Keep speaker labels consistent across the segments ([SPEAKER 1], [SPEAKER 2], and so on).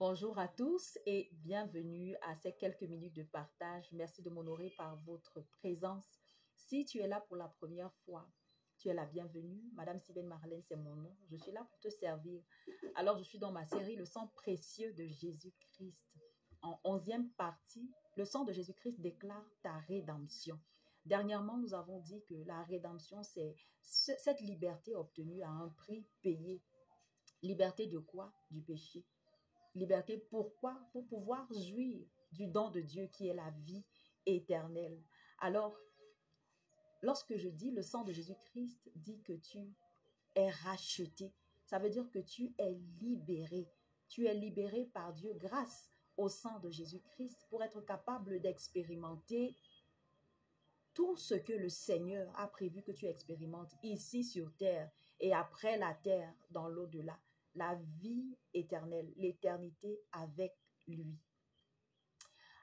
[SPEAKER 1] Bonjour à tous et bienvenue à ces quelques minutes de partage. Merci de m'honorer par votre présence. Si tu es là pour la première fois, tu es la bienvenue. Madame Sibène Marlène, c'est mon nom. Je suis là pour te servir. Alors, je suis dans ma série Le sang précieux de Jésus-Christ. En 11e partie, le sang de Jésus-Christ déclare ta rédemption. Dernièrement, nous avons dit que la rédemption, c'est cette liberté obtenue à un prix payé. Liberté de quoi? Du péché. Liberté, pourquoi? Pour pouvoir jouir du don de Dieu qui est la vie éternelle. Alors, lorsque je dis le sang de Jésus-Christ dit que tu es racheté, ça veut dire que tu es libéré. Tu es libéré par Dieu grâce au sang de Jésus-Christ pour être capable d'expérimenter tout ce que le Seigneur a prévu que tu expérimentes ici sur terre et après la terre dans l'au-delà. La vie éternelle, l'éternité avec lui.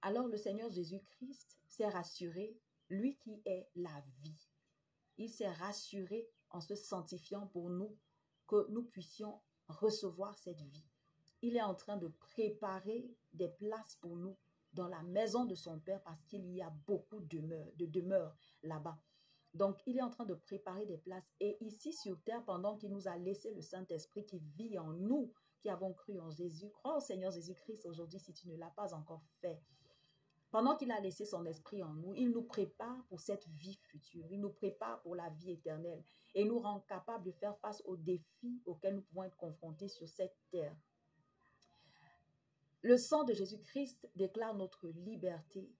[SPEAKER 1] Alors le Seigneur Jésus-Christ s'est rassuré, lui qui est la vie. Il s'est rassuré en se sanctifiant pour nous, que nous puissions recevoir cette vie. Il est en train de préparer des places pour nous dans la maison de son Père parce qu'il y a beaucoup de demeures là-bas. Donc, il est en train de préparer des places. Et ici sur terre, pendant qu'il nous a laissé le Saint-Esprit qui vit en nous, qui avons cru en Jésus, crois au Seigneur Jésus-Christ aujourd'hui si tu ne l'as pas encore fait. Pendant qu'il a laissé son esprit en nous, il nous prépare pour cette vie future. Il nous prépare pour la vie éternelle et nous rend capables de faire face aux défis auxquels nous pouvons être confrontés sur cette terre. Le sang de Jésus-Christ déclare notre liberté.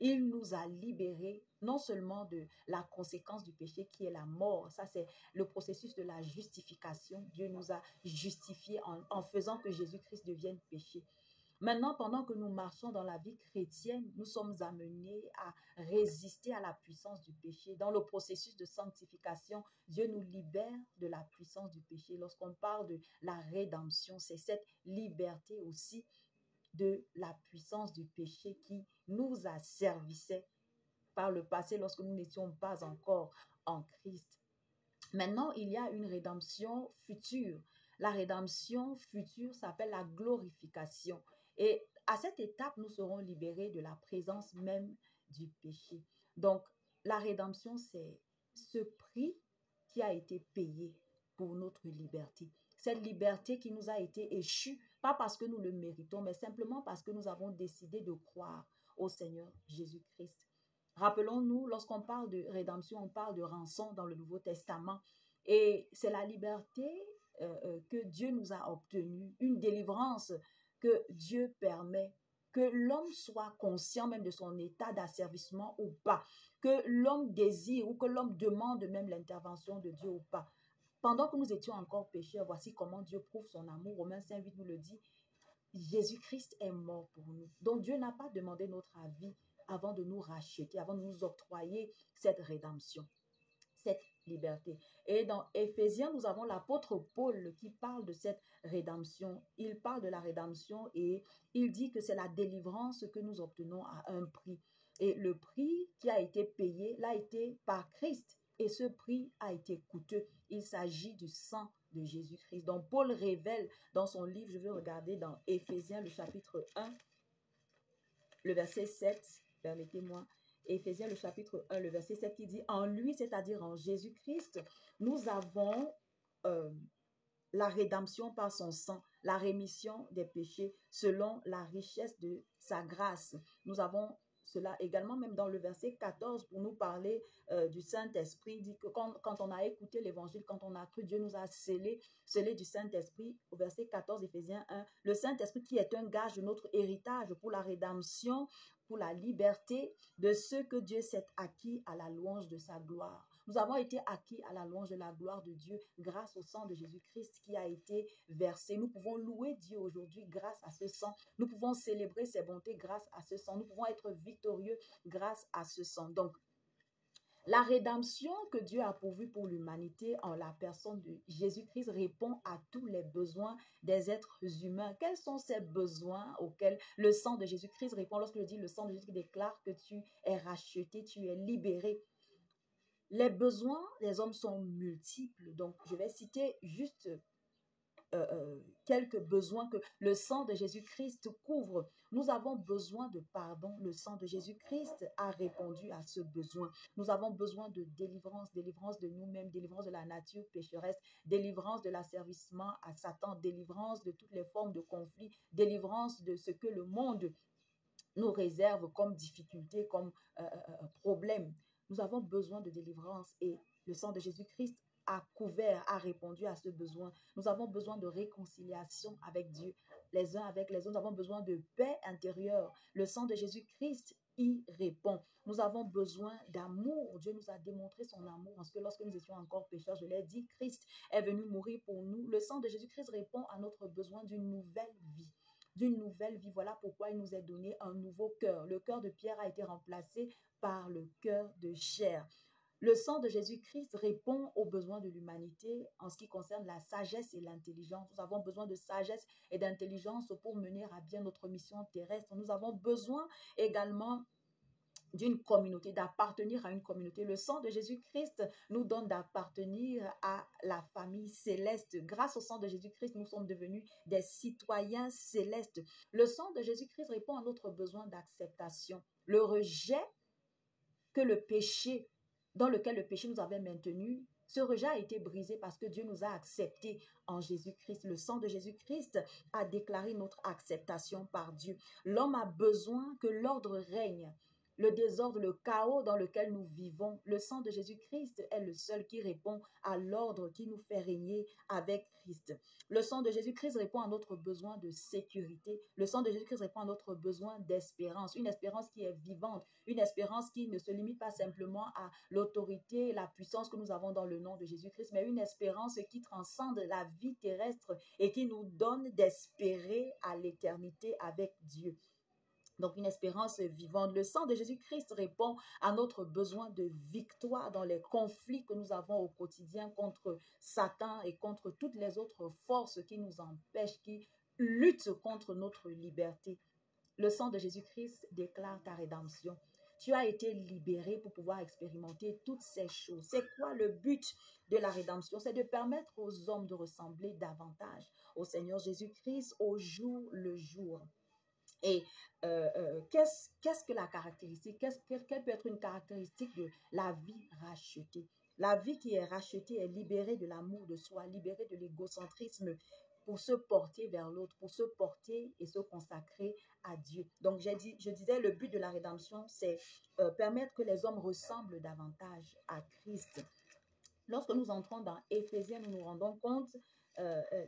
[SPEAKER 1] Il nous a libérés non seulement de la conséquence du péché qui est la mort, ça c'est le processus de la justification. Dieu nous a justifiés en faisant que Jésus-Christ devienne péché. Maintenant, pendant que nous marchons dans la vie chrétienne, nous sommes amenés à résister à la puissance du péché. Dans le processus de sanctification, Dieu nous libère de la puissance du péché. Lorsqu'on parle de la rédemption, c'est cette liberté aussi de la puissance du péché qui nous asservissait par le passé lorsque nous n'étions pas encore en Christ. Maintenant, il y a une rédemption future. La rédemption future s'appelle la glorification. Et à cette étape, nous serons libérés de la présence même du péché. Donc, la rédemption, c'est ce prix qui a été payé pour notre liberté. Cette liberté qui nous a été échue, pas parce que nous le méritons, mais simplement parce que nous avons décidé de croire au Seigneur Jésus-Christ. Rappelons-nous, lorsqu'on parle de rédemption, on parle de rançon dans le Nouveau Testament. Et c'est la liberté que Dieu nous a obtenue, une délivrance que Dieu permet, que l'homme soit conscient même de son état d'asservissement ou pas, que l'homme désire ou que l'homme demande même l'intervention de Dieu ou pas. Pendant que nous étions encore pécheurs, voici comment Dieu prouve son amour. Romains 5:8 nous le dit. Jésus-Christ est mort pour nous. Donc Dieu n'a pas demandé notre avis avant de nous racheter, avant de nous octroyer cette rédemption, cette liberté. Et dans Éphésiens, nous avons l'apôtre Paul qui parle de cette rédemption. Il parle de la rédemption et il dit que c'est la délivrance que nous obtenons à un prix. Et le prix qui a été payé l'a été par Christ. Et ce prix a été coûteux. Il s'agit du sang de Jésus-Christ. Donc Paul révèle dans son livre, je vais regarder dans Éphésiens le chapitre 1, le verset 7, permettez-moi. Éphésiens le chapitre 1, le verset 7 qui dit « En lui, c'est-à-dire en Jésus-Christ, nous avons la rédemption par son sang, la rémission des péchés selon la richesse de sa grâce. » Nous avons cela également même dans le verset 14 pour nous parler du Saint-Esprit. Il dit que quand on a écouté l'évangile, quand on a cru, Dieu nous a scellés du Saint-Esprit. Au verset 14, Éphésiens 1, le Saint-Esprit qui est un gage de notre héritage pour la rédemption, pour la liberté de ceux que Dieu s'est acquis à la louange de sa gloire. Nous avons été acquis à la louange de la gloire de Dieu grâce au sang de Jésus-Christ qui a été versé. Nous pouvons louer Dieu aujourd'hui grâce à ce sang. Nous pouvons célébrer ses bontés grâce à ce sang. Nous pouvons être victorieux grâce à ce sang. Donc, la rédemption que Dieu a pourvue pour l'humanité en la personne de Jésus-Christ répond à tous les besoins des êtres humains. Quels sont ces besoins auxquels le sang de Jésus-Christ répond? Lorsque je dis le sang de Jésus-Christ déclare que tu es racheté, tu es libéré. Les besoins des hommes sont multiples. Donc, je vais citer juste quelques besoins que le sang de Jésus-Christ couvre. Nous avons besoin de pardon. Le sang de Jésus-Christ a répondu à ce besoin. Nous avons besoin de délivrance, délivrance de nous-mêmes, délivrance de la nature pécheresse, délivrance de l'asservissement à Satan, délivrance de toutes les formes de conflit, délivrance de ce que le monde nous réserve comme difficulté, comme problème. Nous avons besoin de délivrance et le sang de Jésus-Christ a couvert, a répondu à ce besoin. Nous avons besoin de réconciliation avec Dieu, les uns avec les autres. Nous avons besoin de paix intérieure. Le sang de Jésus-Christ y répond. Nous avons besoin d'amour. Dieu nous a démontré son amour parce que lorsque nous étions encore pécheurs, je l'ai dit, Christ est venu mourir pour nous. Le sang de Jésus-Christ répond à notre besoin d'une nouvelle vie. D'une nouvelle vie. Voilà pourquoi il nous est donné un nouveau cœur. Le cœur de pierre a été remplacé par le cœur de chair. Le sang de Jésus-Christ répond aux besoins de l'humanité en ce qui concerne la sagesse et l'intelligence. Nous avons besoin de sagesse et d'intelligence pour mener à bien notre mission terrestre. Nous avons besoin également d'une communauté, d'appartenir à une communauté. Le sang de Jésus-Christ nous donne d'appartenir à la famille céleste. Grâce au sang de Jésus-Christ, nous sommes devenus des citoyens célestes. Le sang de Jésus-Christ répond à notre besoin d'acceptation. Le rejet que le péché, dans lequel le péché nous avait maintenu, ce rejet a été brisé parce que Dieu nous a acceptés en Jésus-Christ. Le sang de Jésus-Christ a déclaré notre acceptation par Dieu. L'homme a besoin que l'ordre règne. Le désordre, le chaos dans lequel nous vivons, le sang de Jésus-Christ est le seul qui répond à l'ordre qui nous fait régner avec Christ. Le sang de Jésus-Christ répond à notre besoin de sécurité. Le sang de Jésus-Christ répond à notre besoin d'espérance, une espérance qui est vivante, une espérance qui ne se limite pas simplement à l'autorité et la puissance que nous avons dans le nom de Jésus-Christ, mais une espérance qui transcende la vie terrestre et qui nous donne d'espérer à l'éternité avec Dieu. Donc, une espérance vivante. Le sang de Jésus-Christ répond à notre besoin de victoire dans les conflits que nous avons au quotidien contre Satan et contre toutes les autres forces qui nous empêchent, qui luttent contre notre liberté. Le sang de Jésus-Christ déclare ta rédemption. Tu as été libéré pour pouvoir expérimenter toutes ces choses. C'est quoi le but de la rédemption? C'est de permettre aux hommes de ressembler davantage au Seigneur Jésus-Christ au jour le jour. Et qu'est-ce que la caractéristique? Quelle peut être une caractéristique de la vie rachetée? La vie qui est rachetée est libérée de l'amour de soi, libérée de l'égocentrisme pour se porter vers l'autre, pour se porter et se consacrer à Dieu. Donc, je disais, le but de la rédemption, c'est permettre que les hommes ressemblent davantage à Christ. Lorsque nous entrons dans Éphésiens, nous nous rendons compte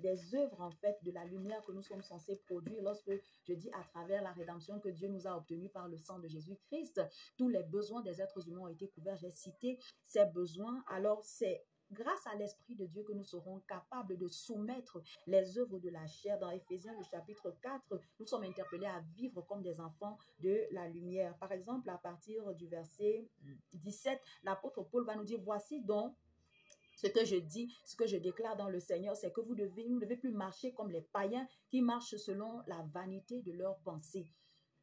[SPEAKER 1] des œuvres en fait de la lumière que nous sommes censés produire. Lorsque je dis à travers la rédemption que Dieu nous a obtenue par le sang de Jésus-Christ, tous les besoins des êtres humains ont été couverts. J'ai cité ces besoins. Alors c'est grâce à l'Esprit de Dieu que nous serons capables de soumettre les œuvres de la chair. Dans Éphésiens, le chapitre 4, nous sommes interpellés à vivre comme des enfants de la lumière. Par exemple, à partir du verset 17, l'apôtre Paul va nous dire, voici donc ce que je dis, ce que je déclare dans le Seigneur, c'est que vous ne devez plus marcher comme les païens qui marchent selon la vanité de leurs pensées.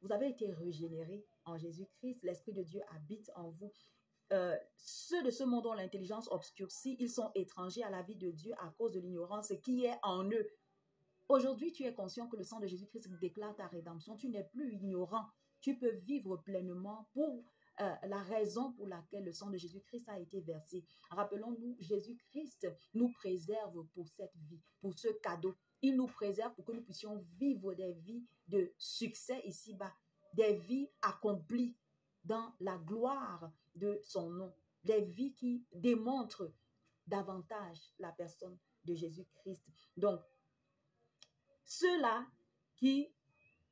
[SPEAKER 1] Vous avez été régénérés en Jésus-Christ, l'Esprit de Dieu habite en vous. Ceux de ce monde ont l'intelligence obscurcie, ils sont étrangers à la vie de Dieu à cause de l'ignorance qui est en eux. Aujourd'hui, tu es conscient que le sang de Jésus-Christ déclare ta rédemption. Tu n'es plus ignorant. Tu peux vivre pleinement pour la raison pour laquelle le sang de Jésus-Christ a été versé. Rappelons-nous, Jésus-Christ nous préserve pour cette vie, pour ce cadeau. Il nous préserve pour que nous puissions vivre des vies de succès ici-bas, des vies accomplies dans la gloire de son nom, des vies qui démontrent davantage la personne de Jésus-Christ. Donc, ceux-là qui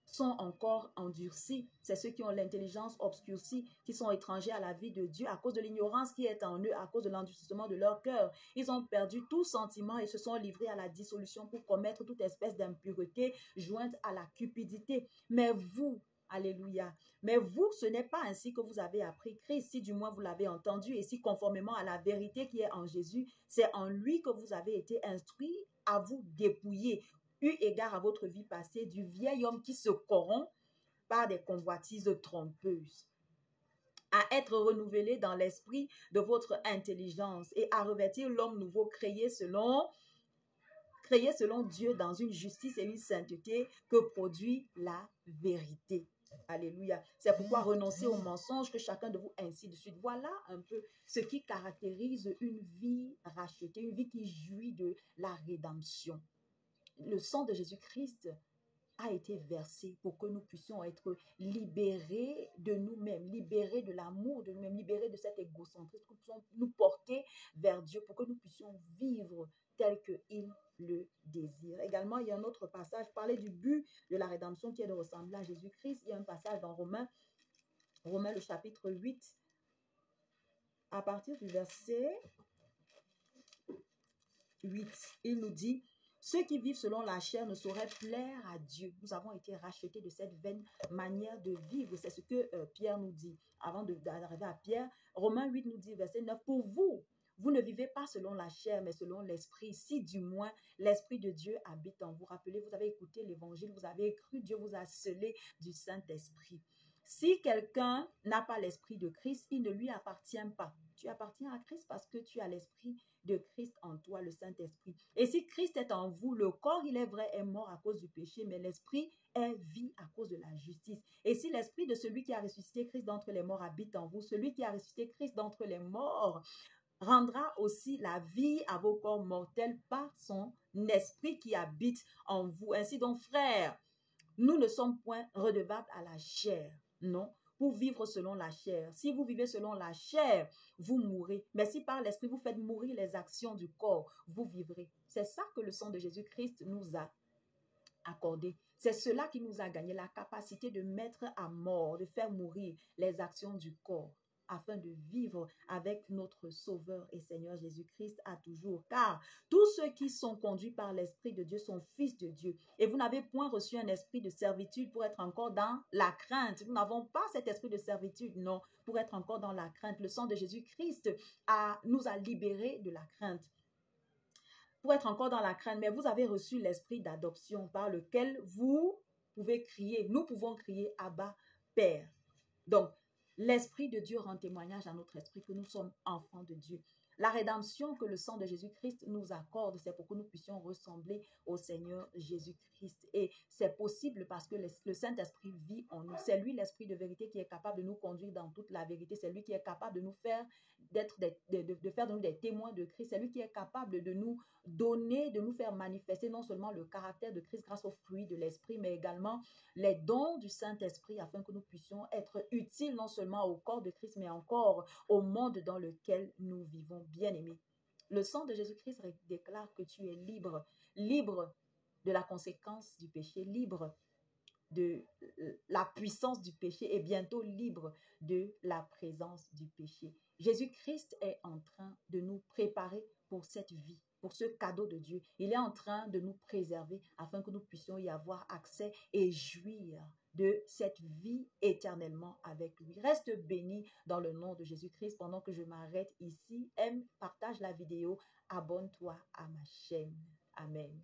[SPEAKER 1] sont encore endurcis, c'est ceux qui ont l'intelligence obscurcie, qui sont étrangers à la vie de Dieu à cause de l'ignorance qui est en eux, à cause de l'endurcissement de leur cœur. Ils ont perdu tout sentiment et se sont livrés à la dissolution pour commettre toute espèce d'impureté jointe à la cupidité. Mais vous, alléluia, mais vous, ce n'est pas ainsi que vous avez appris Christ, si du moins vous l'avez entendu et si conformément à la vérité qui est en Jésus, c'est en lui que vous avez été instruits à vous dépouiller, eu égard à votre vie passée, du vieil homme qui se corrompt par des convoitises trompeuses, à être renouvelé dans l'esprit de votre intelligence et à revêtir l'homme nouveau créé selon créés selon Dieu dans une justice et une sainteté que produit la vérité. Alléluia. C'est pourquoi renoncez au mensonge, que chacun de vous ainsi de suite. Voilà un peu ce qui caractérise une vie rachetée, une vie qui jouit de la rédemption. Le sang de Jésus-Christ a été versé pour que nous puissions être libérés de nous-mêmes, libérés de l'amour de nous-mêmes, libérés de cet égocentrisme, que nous puissions nous porter vers Dieu pour que nous puissions vivre tel qu'il le désire. Également, il y a un autre passage, parler du but de la rédemption qui est de ressembler à Jésus-Christ. Il y a un passage dans Romains le chapitre 8, à partir du verset 8, il nous dit: ceux qui vivent selon la chair ne sauraient plaire à Dieu. Nous avons été rachetés de cette vaine manière de vivre. C'est ce que Pierre nous dit. Avant d'arriver à Pierre, Romains 8 nous dit, verset 9, pour vous, vous ne vivez pas selon la chair, mais selon l'esprit. Si du moins l'esprit de Dieu habite en vous. Rappelez, vous avez écouté l'évangile, vous avez cru, Dieu vous a scellé du Saint-Esprit. Si quelqu'un n'a pas l'esprit de Christ, il ne lui appartient pas. Tu appartiens à Christ parce que tu as l'esprit de Christ en toi, le Saint-Esprit. Et si Christ est en vous, le corps, il est vrai, est mort à cause du péché, mais l'esprit est vie à cause de la justice. Et si l'esprit de celui qui a ressuscité Christ d'entre les morts habite en vous, celui qui a ressuscité Christ d'entre les morts rendra aussi la vie à vos corps mortels par son esprit qui habite en vous. Ainsi donc, frères, nous ne sommes point redevables à la chair, non, pour vivre selon la chair. Si vous vivez selon la chair, vous mourrez. Mais si par l'esprit vous faites mourir les actions du corps, vous vivrez. C'est ça que le sang de Jésus-Christ nous a accordé. C'est cela qui nous a gagné la capacité de mettre à mort, de faire mourir les actions du corps, afin de vivre avec notre Sauveur et Seigneur Jésus-Christ à toujours. Car tous ceux qui sont conduits par l'Esprit de Dieu sont fils de Dieu. Et vous n'avez point reçu un esprit de servitude pour être encore dans la crainte. Nous n'avons pas cet esprit de servitude, non, pour être encore dans la crainte. Le sang de Jésus-Christ nous a libérés de la crainte, pour être encore dans la crainte. Mais vous avez reçu l'esprit d'adoption par lequel vous pouvez crier. Nous pouvons crier Abba, Père. Donc, l'Esprit de Dieu rend témoignage à notre esprit que nous sommes enfants de Dieu. La rédemption que le sang de Jésus-Christ nous accorde, c'est pour que nous puissions ressembler au Seigneur Jésus-Christ. Et c'est possible parce que le Saint-Esprit vit en nous. C'est lui, l'Esprit de vérité, qui est capable de nous conduire dans toute la vérité. C'est lui qui est capable de nous faire, de faire de nous des témoins de Christ. C'est lui qui est capable de nous donner, de nous faire manifester non seulement le caractère de Christ grâce aux fruits de l'Esprit, mais également les dons du Saint-Esprit afin que nous puissions être utiles non seulement au corps de Christ, mais encore au monde dans lequel nous vivons. Bien-aimés, le sang de Jésus-Christ déclare que tu es libre, libre de la conséquence du péché, libre de la puissance du péché et bientôt libre de la présence du péché. Jésus-Christ est en train de nous préparer pour cette vie, pour ce cadeau de Dieu. Il est en train de nous préserver afin que nous puissions y avoir accès et jouir de cette vie éternellement avec lui. Reste béni dans le nom de Jésus-Christ. Pendant que je m'arrête ici, aime, partage la vidéo, abonne-toi à ma chaîne. Amen.